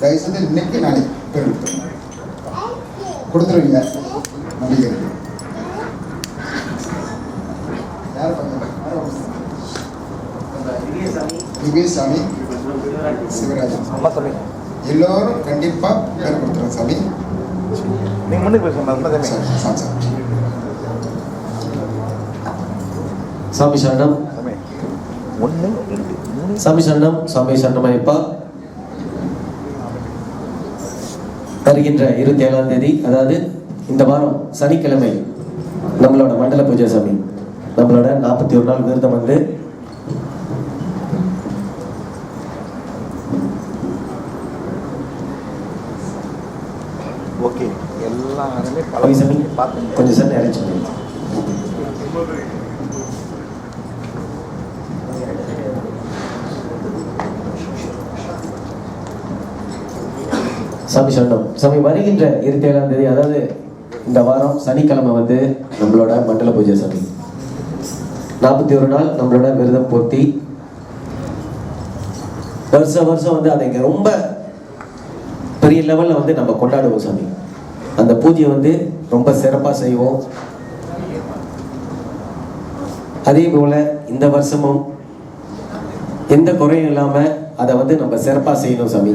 தயவுசெய்து இன்னைக்கு நாளைக்கு பேர் கொடுத்துருவீங்க. நம்பிக்கை இருக்கு. யார் விவேசாமி, சிவராஜன் எல்லோரும் கண்டிப்பா பேர் கொடுத்துருவோம். சாமி நீங்க முன்னுக்கு பேசுங்க. சாமி சரணம். சாமி சரணம். சாமி சரணமைப்பா. வருகின்ற 27ஆம் தேதி, அதாவது இந்த வாரம் சனிக்கிழமை நம்மளோட மண்டல பூஜை சாமி. நம்மளோட 41 நாள் விரதம் வந்து ஓகே. எல்லாருமே சாமி கொஞ்சம் சார் அரேஞ்ச் பண்ணி சாமி சரணம். சாமி வருகின்ற 27ஆம் தேதி, அதாவது இந்த வாரம் சனிக்கிழமை வந்து நம்மளோட மண்டல பூஜை சாமி. 41 நாள் நம்மளோட விரதம் பூர்த்தி. வருஷம் வந்து அதை ரொம்ப பெரிய லெவலில் வந்து நம்ம கொண்டாடுவோம் சாமி. அந்த பூஜையை வந்து ரொம்ப சிறப்பாக செய்வோம். அதே போல இந்த வருஷமும் எந்த குறையும் இல்லாமல் அதை வந்து நம்ம சிறப்பாக செய்யணும் சாமி.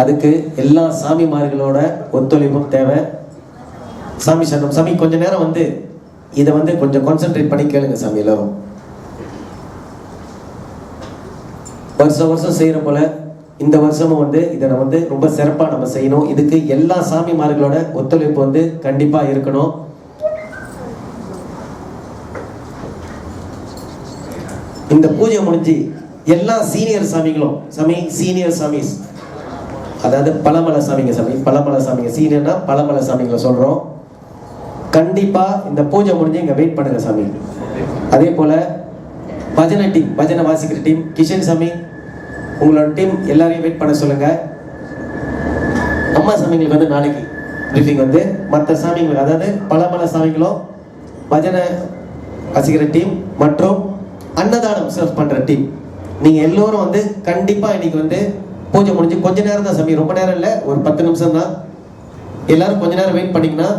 அதுக்கு எல்லா சாமிமார்களோட ஒத்துழைப்பும் தேவை. சாமி சரணம். சாமி கொஞ்ச நேரம் வந்து இதை வந்து கொஞ்சம் கான்சென்ட்ரேட் பண்ணி கேளுங்க சாமி. எல்லாரும் வருஷம் செய்யற போல இந்த வருஷமும் வந்து இதை வந்து ரொம்ப சிறப்பாக நம்ம செய்யணும். இதுக்கு எல்லா சாமிமார்களோட ஒத்துழைப்பு வந்து கண்டிப்பா இருக்கணும். இந்த பூஜை முடிஞ்சு எல்லா சீனியர் சாமிகளும் சீனியர் சாமிஸ், அதாவது பழமலை சாமிங்க சாமி, பழமலை சாமிங்க சீனியர்னா பழமலை சாமிங்களை சொல்றோம். கண்டிப்பா இந்த பூஜை முடிஞ்சு இங்க வெயிட் பண்ணுங்க சாமி. அதே போல பஜனை டீம், பஜனை வாசிக்கிற டீம், கிஷன் சாமி உங்களோட டீம் எல்லாரையும் வெயிட் பண்ண சொல்லுங்க. அம்மா சாமிங்களுக்கு வந்து நாளைக்கு பிரீஃபிங் வந்து மற்ற சாமிங்களுக்கு, அதாவது பழமலை சாமிங்களும் பஜனை வாசிக்கிற டீம் மற்றும் அன்னதானம் சர்வ் பண்ற டீம், நீங்க எல்லோரும் வந்து கண்டிப்பா இன்னைக்கு வந்து பூஜை முடிஞ்சு கொஞ்ச நேரம் தான் சாமி, ரொம்ப நேரம் இல்லை, ஒரு 10 நிமிஷம் தான். எல்லாரும் கொஞ்ச நேரம் வெயிட் பண்ணிங்கன்னா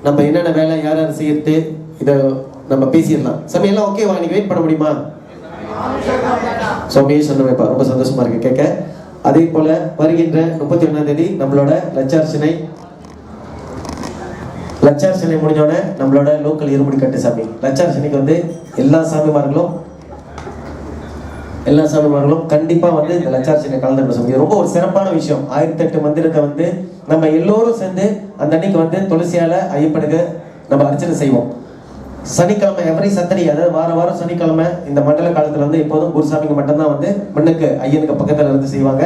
நம்ம என்னென்ன வேலை யார் யார் செய்யறது இதை நம்ம பேசிடலாம் சாமி. எல்லாம் ஓகேவா? இன்னைக்கு வெயிட் பண்ண முடியுமா? சுவாமியே சொன்னமைப்பா, ரொம்ப சந்தோஷமா இருக்கு கேட்க. அதே போல வருகின்ற 31ஆம் தேதி நம்மளோட லட்சார்ச்சனை முடிஞ்சோட நம்மளோட லோக்கல் இருமுடி கட்டு சாமி. லட்சார்ச்சனைக்கு வந்து எல்லா சாமிமார்களும் கண்டிப்பா வந்து இந்த லட்சார்ச்சனை கலந்துக்கணும் சாமி. ரொம்ப ஒரு சிறப்பான விஷயம். 1008 மந்திரத்தை வந்து நம்ம எல்லோரும் சேர்ந்து அந்த அன்னைக்கு வந்து துளசியால ஐயப்பனுக்கு நம்ம அர்ச்சனை செய்வோம். சனிக்கிழமை எவரி சத்தடி, அதாவது வாரம் சனிக்கிழமை இந்த மண்டல காலத்துல வந்து எப்போதும் குருசாமிக்கு மட்டும்தான் வந்து மண்ணுக்கு ஐயனுக்கு பக்கத்துல இருந்து செய்வாங்க.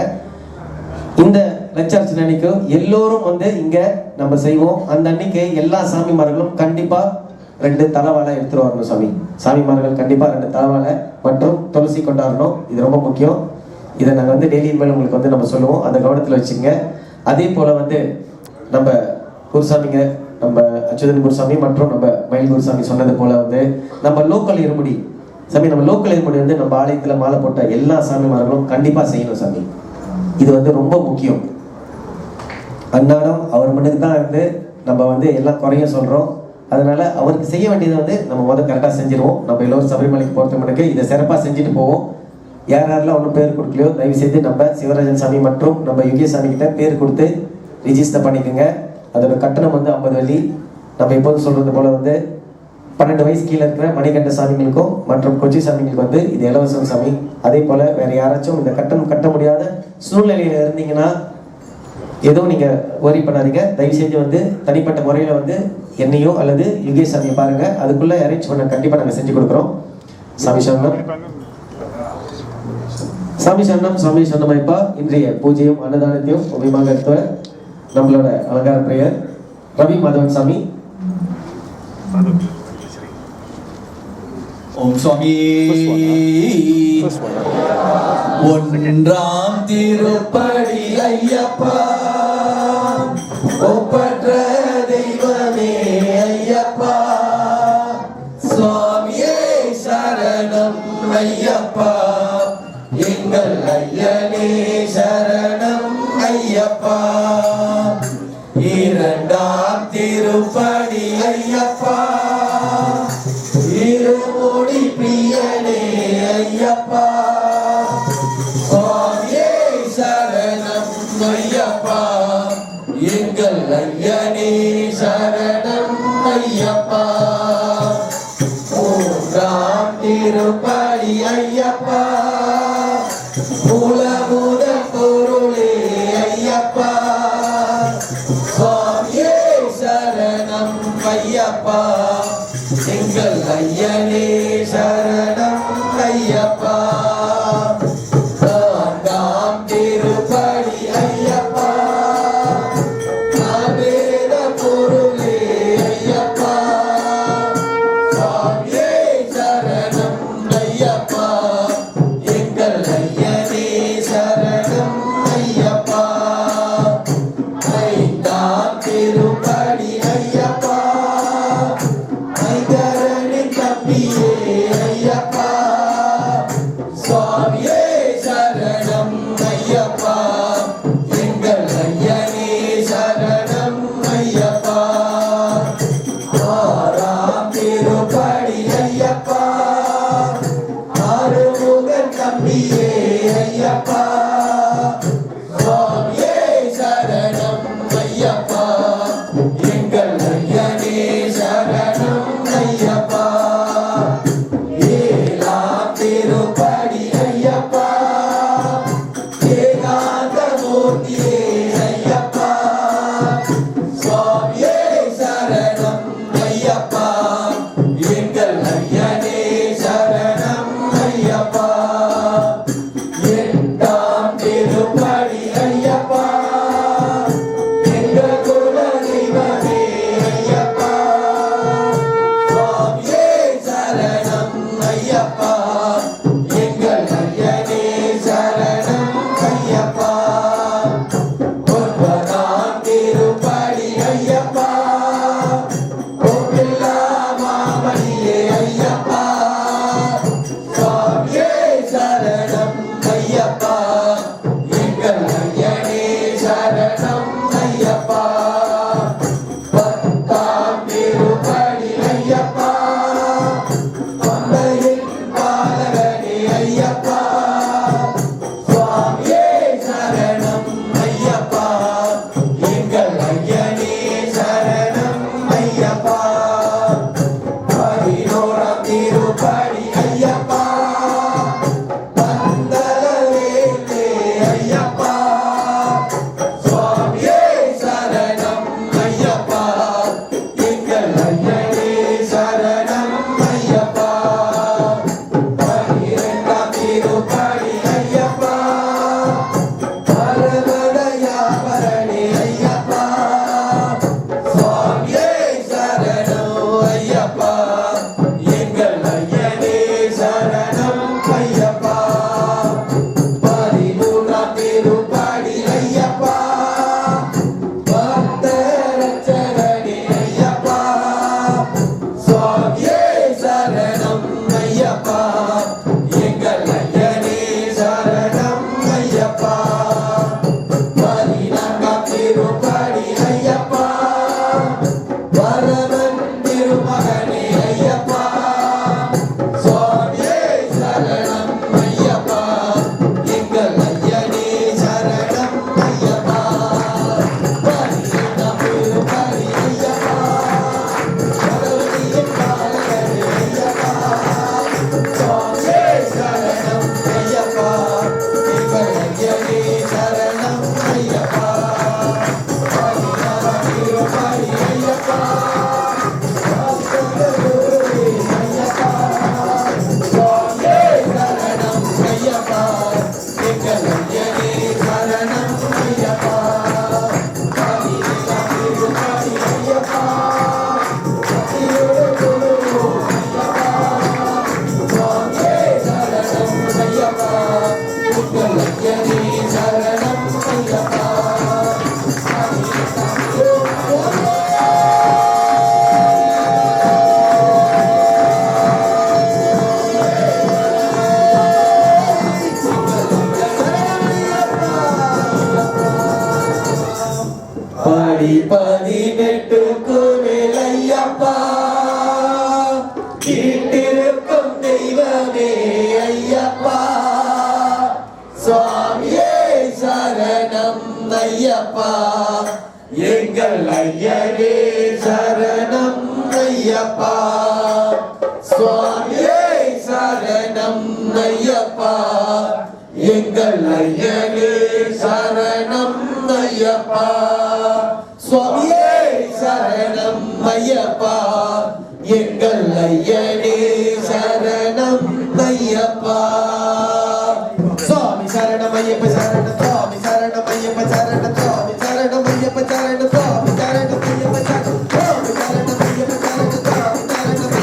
இந்த லட்சார்ச்சனை அன்னைக்கு எல்லோரும் வந்து இங்க நம்ம செய்வோம். அந்த அன்னைக்கு எல்லா சாமிமார்களும் கண்டிப்பா 2 தலைவாழை எடுத்துட்டு வரணும் சாமி. சாமிமார்கள் கண்டிப்பா 2 தலைவாழை மற்றும் துளசி கொண்டாடணும். இது ரொம்ப முக்கியம். இதை நாங்கள் வந்து டெய்லி மேல் உங்களுக்கு வந்து நம்ம சொல்லுவோம், அந்த கவனத்தில் வச்சுங்க. அதே போல வந்து நம்ம குருசாமிங்க, நம்ம அச்சுதன் குருசாமி மற்றும் நம்ம மயில் குருசாமி சொன்னது போல வந்து நம்ம லோக்கல் இருமுடி சாமி, நம்ம லோக்கல் இருமுடி வந்து நம்ம ஆலயத்தில் மாலை போட்ட எல்லா சாமிமார்களும் கண்டிப்பா செய்யணும் சாமி. இது வந்து ரொம்ப முக்கியம். அன்னாடம் அவர் மண்ணுக்கு தான் வந்து நம்ம வந்து எல்லாம் குறைய சொல்றோம். அதனால அவருக்கு செய்ய வேண்டியதை வந்து நம்ம முதல் கரெக்டாக செஞ்சிருவோம். நம்ம எல்லோரும் சபரிமலைக்கு போகிறது மணிக்கு இதை சிறப்பாக செஞ்சுட்டு போவோம். யாரெல்லாம் ஒன்றும் பேர் கொடுக்கலையோ தயவு செய்து நம்ம சிவராஜன் சாமி மற்றும் நம்ம யுகேசாமி கிட்ட பேர் கொடுத்து ரிஜிஸ்டர் பண்ணிக்கோங்க. அதோட கட்டணம் வந்து 50 வெள்ளி. நம்ம எப்போதும் சொல்றது போல வந்து 12 வயசு கீழே இருக்கிற மணிகண்ட சாமிகளுக்கும் மற்றும் கொச்சி சாமிகளுக்கு வந்து இது இலவசம் சாமி. அதே போல வேற யாராச்சும் இந்த கட்டணம் கட்ட முடியாத சூழ்நிலையில இருந்தீங்கன்னா எதுவும் நீங்க worry பண்ணாதீங்க. தயவு செஞ்சு வந்து தனிப்பட்ட முறையில வந்து என்னையோ அல்லது யுகேஷ் சாமியை பாருங்க, அதுக்குள்ள அரேஞ்ச் பண்ண கண்டிப்பா நாங்க செஞ்சு கொடுக்குறோம். சாமி சரணம். சாமி சரணம். சாமி சரணமைப்பா. இன்றைய பூஜையும் அன்னதானத்தையும் உபயமாக நம்மளோட அலங்கார பிரியர் ரவி மாதவன் சாமி. ஓம் சுவாமி. ஒன்றாம் திருப்படி ஐயப்பா, ஒப்பற்ற தெய்வமே ஐயப்பா, சுவாமியே சரணம் ஐயப்பா, எங்கள் ஐயனே சரணம் ஐயப்பா. ஐயப்பா இரண்டாம் திருப்படி ஐயப்பா இருமுடி பிரியனே ஐயப்பா சுவாமியே சரணம் ஐயப்பா எங்கள் ஐயனே சரணம் ஐயப்பா மூன்றாம் திருப்படி ஐயப்பா மூலமுத பொருளே ஐயப்பா சுவாமியே சரணம் ஐயப்பா எங்கள் ஐயனே சரணம் ஐயப்பா நான்காம் திருப்படி ஐயப்பா நாவேத பொருளே ஐயப்பா படி 18 கோவில் ஐயப்பா வீட்டிருக்கும் தெய்வமே ஐயப்பா சுவாமியே சரணம் ஐயப்பா எங்கள் ஐயனே சரணம் ஐயப்பா சுவாமியே சரணம் ஐயப்பா எங்கள் ஐயனே சரணம் ஐயப்பா சுவாமியே சரணம் ஐயப்பா எங்கள் ஐயனே சரணம் ஐயப்பா சுவாமி சரணம் ஐயப்ப சரணம் சுவாமி சரணம் ஐயப்ப சரணம் சுவாமி சரணம் ஐயப்ப சரணம் சுவாமி சரணம் ஐயப்ப சரணம் சுவாமி சரணம் ஐயப்ப சரணம் சுவாமி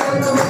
சரணம் ஐயப்ப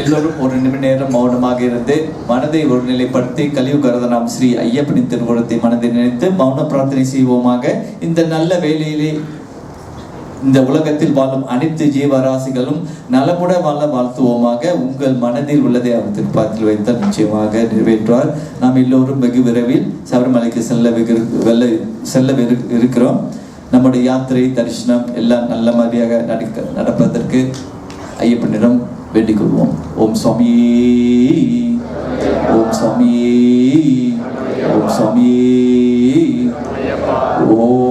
எல்லோரும் ஒரு நிமிட நேரம் மௌனமாக இருந்து மனதை ஒருநிலைப்படுத்தி கலியுகரதனாம் ஸ்ரீ ஐயப்பனின் திருவுருவத்தை மனதை நினைத்து மௌன பிரார்த்தனை செய்வோமாக. இந்த நல்ல வேளையிலே இந்த உலகத்தில் வாழும் அனைத்து ஜீவராசிகளும் நலமுட வாழ வாழ்த்துவோமாக. உங்கள் மனதில் உள்ளதை அவர் திருப்பாத்தில் வைத்தால் நிச்சயமாக நிறைவேற்றுவார். நாம் எல்லோரும் வெகு விரைவில் சபரிமலைக்கு செல்ல இருக்கிறோம். நம்முடைய யாத்திரை தரிசனம் எல்லாம் நல்ல மாதிரியாக நடப்பதற்கு ஐயப்பனிடம் வேண்டிக் கொள்வோம். ஓம் சுவாமி, ஓம் சுவாமி, ஓம் சுவாமி, ஓம்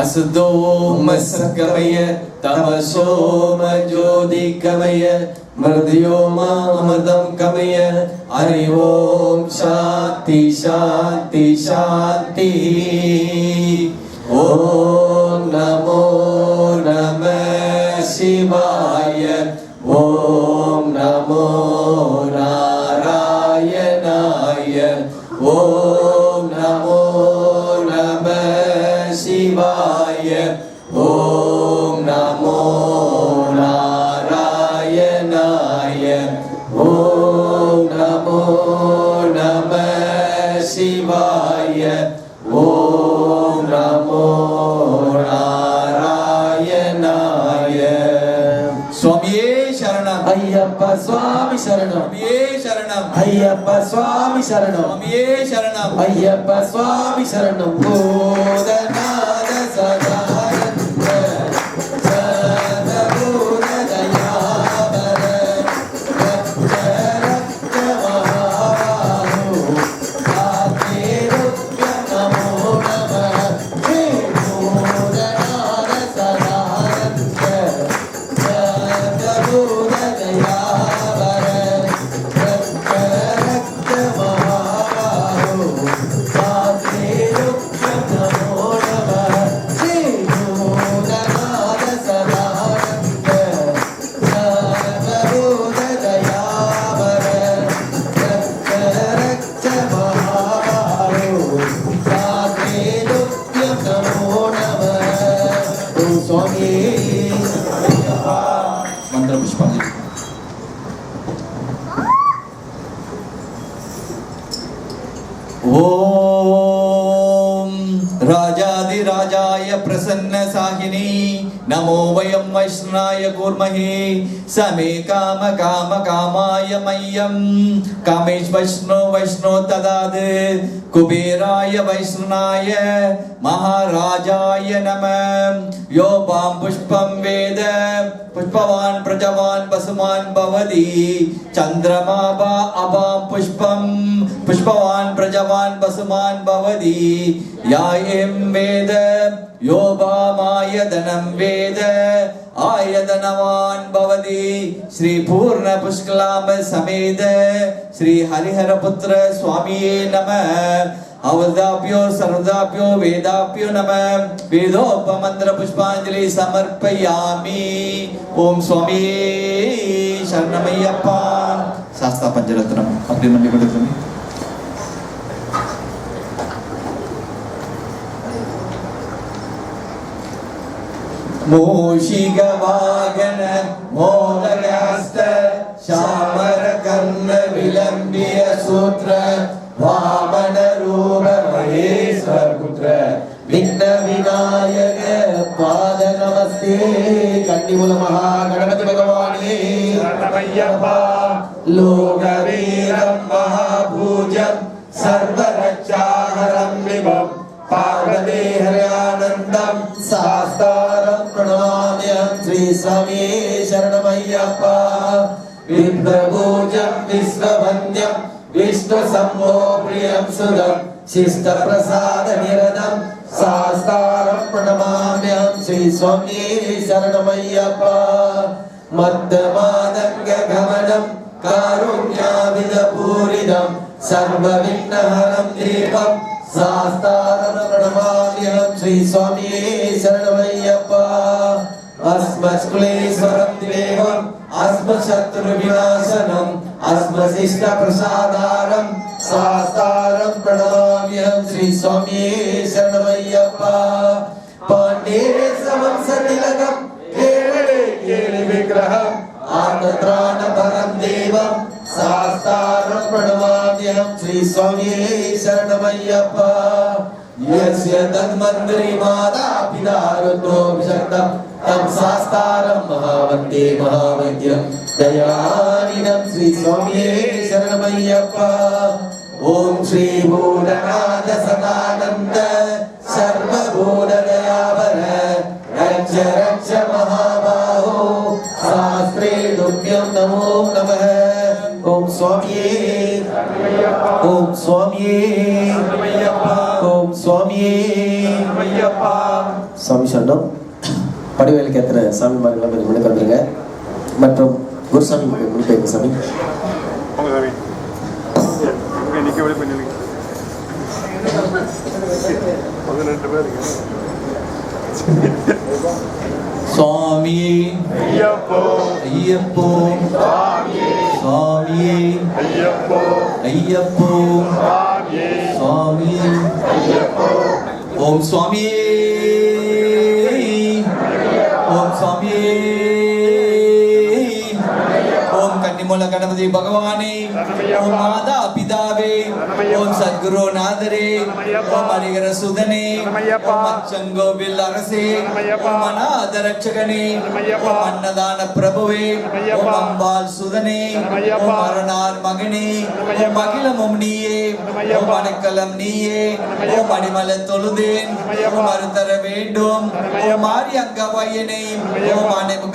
असदोम सद्गमय तमसोम ज्योतिर्गमय मृत्योर्म अमृतं गमय हरि ओम शांति शांति शांति ओम नमो नमः शिवाय ओम नमो नारायणाय ओम नमो नमः शिवाय ओम नमो नारायणाय ओम नमो नमः शिवाय ओम नमो नारायणाय स्वामिये शरणम अय्यप्पा स्वामी शरणम स्वामिये शरणम अय्यप्पा स्वामी शरणम स्वामिये शरणम अय्यप्पा स्वामी शरणम भूतनाथ सदानंद सद्गुरु दयावर रक्त महाबाहो साकेरुभ्य नमो नमः श्री भूतनाथ सदानंद सद्गुरु दयावर रक्त महाबाहो साकेरुभ्य नमो नमः श्री भूतनाथ सदानंद सद्गुरु दयावर रक्त महाबाहो साकेरुभ्य नमो नमः ओम स्वामी मंत्र पुष्पांजलि ओम राजाधिराजाय प्रसन्न साहिनी नमो वयं वैष्णवाय कुर्महे समे काम काम कामाय मह्यं कामेश वैष्णो वैष्णो तदाद कुबेराय वैष्णवाय महाराजाय नमः यो वां पुष्पं वेद पुष्पवान् प्रजवान् वसुमान् भवति चन्द्रमा वा अवां पुष्पं पुष्पवान् प्रजवान् वसुमान् भवति या एं वेद यो वामायतनं वेद आयतनवान् भवति श्री पूर्ण पुष्कलांब समेत श्री हरिहरपुत्र स्वामिये नमः अवदाभ्यो सर्वदाभ्यो वेदाभ्यो नमः वेदोपमंत्र पुष्पांजलि समर्पयामि ओम स्वामी शरणमय्यप्पा शास्ता पंचरत्नम अपने मंडी को देखो मूषिक वाहन मोदकहस्त शामर कर्ण विलंबिय सूत्र वामन रूप महेश्वर पुत्र विघ्न विनायक पाद नमस्ते कंडिमूल महागणपति भगवाने शरणमय्यप्पा लोकवीरं महापूज्यं सर्वरक्षाकरं विभुं पार्वती हरयानन्दं शास्तारं प्रणमाम्यहं श्री स्वामी शरणमय्यप्पा विप्रभूजं विश्ववन्द्यं विष्णु शंभो प्रियं सुदं शिष्ट प्रसाद निरदं शास्तारं प्रणमाम्यहं श्री स्वामी शरणमय्यप्पा मद्दमादंग गमनं कारुण्याविदपूरितं सर्वविघ्नहरं दीपं शास्तारं प्रणमाम्यहं श्री स्वामी शरणमय्यप्पा अस्मत्कुलेश्वरं देवम् अस्मशत्रुविनाशनम् अस्मशिष्टप्रसादारं शास्तारं प्रणमाम्यहं श्री स्वामी शरणमय्यप्पा पाण्डेयवंशतिलकं केरळे केलिविग्रहम् आर्तत्राणपरं देवं शास्तारं प्रणमाम्यहं श्री स्वामी शरणमय्यप्पा यस्य तन्मन्त्री माता पिता रुद्रोऽभिषक्तं तं शास्तारं महावन्दे महावैद्यं दयानिधं श्री स्वामी शरणमय्यप्पा ओम श्री भूतनाथ सदानंद सर्वभूतदयावर रक्ष रक्ष महाबाहो शास्त्रे तुभ्यं नमो नमः ओम स्वामी ओम स्वामी ओम स्वामी स्वामी படிவேலுக்கு ஏற்றுற சாமிமார்கள்லாம் கொஞ்சம் முன்னுக்கு வந்துருங்க. மற்றும் குருசாமி முன்னுக்கு சாமி. சுவாமியே ஐயப்போ சுவாமியே ஐயப்போ சுவாமியே ஓம் சுவாமியே ஓம் சுவாமியே ஓம் கன்னிமூல கணபதி பகவானே ஓம் மாதா பிதாவே ஓம் சத்குருநாதரே ஓம் ஹரிகர சுதனே ஓம் அச்சங்கோவில் அரசே ஓம் அநாத ரட்சகனே ஓம் அன்னதான பிரபுவே ஓம் அம்பாள் சுதனே ஓம் அரணார் மகனே ஓம் அகிலமும் நீயே ஓம் அணைக்கலம் நீயே ஓம் அடிமல தொழுதேன் ஓம் அருத்தர வேண்டும் ஓம் மாரி அங்க பையனை ஓம் அணைமுக